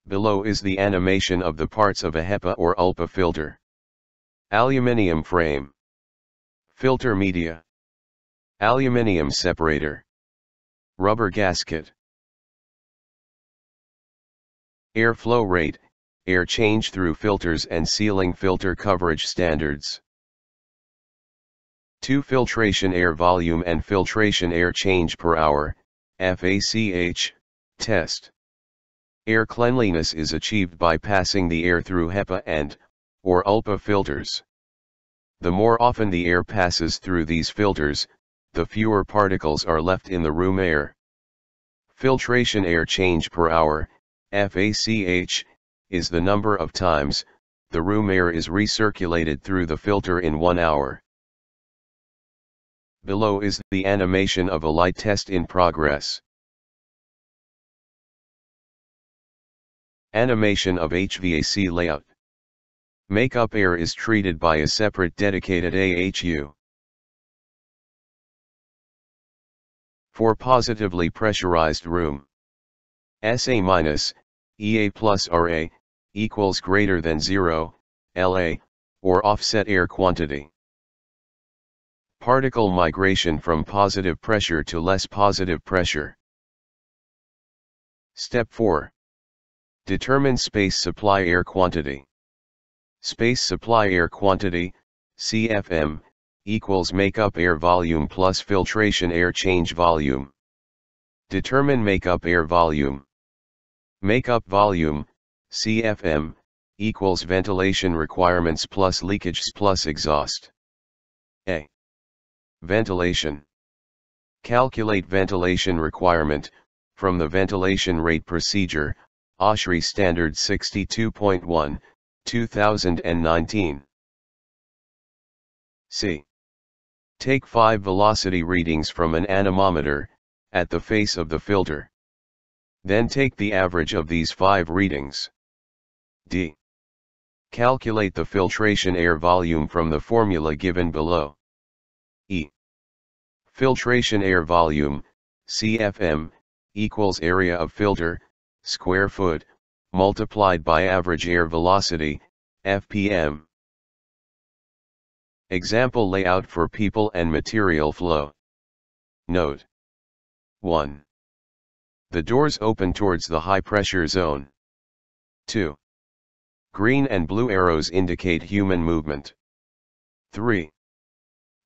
Below is the animation of the parts of a HEPA or ULPA filter. Aluminium frame. Filter media. Aluminium separator. Rubber gasket. Airflow rate, air change through filters and sealing filter coverage standards. 2. Filtration air volume and filtration air change per hour, FACH, test. Air cleanliness is achieved by passing the air through HEPA or ULPA filters. The more often the air passes through these filters, the fewer particles are left in the room air. Filtration air change per hour, FACH, is the number of times the room air is recirculated through the filter in 1 hour. Below is the animation of a light test in progress. Animation of HVAC layout. Makeup air is treated by a separate dedicated AHU. For positively pressurized room, SA- EA plus RA equals greater than 0, LA, or offset air quantity. Particle migration from positive pressure to less positive pressure. Step 4. Determine space supply air quantity. Space supply air quantity, CFM, equals makeup air volume plus filtration air change volume. Determine makeup air volume. Makeup volume, CFM, equals ventilation requirements plus leakages plus exhaust. A. Ventilation. Calculate ventilation requirement, from the ventilation rate procedure, OSHRI Standard 62.1, 2019. C. Take 5 velocity readings from an anemometer, at the face of the filter. Then take the average of these 5 readings. D. Calculate the filtration air volume from the formula given below. E. Filtration air volume, CFM, equals area of filter, square foot, multiplied by average air velocity, FPM. Example layout for people and material flow. Note. 1. The doors open towards the high pressure zone. 2. Green and blue arrows indicate human movement. 3.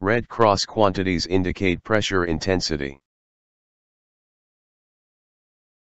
Red cross quantities indicate pressure intensity.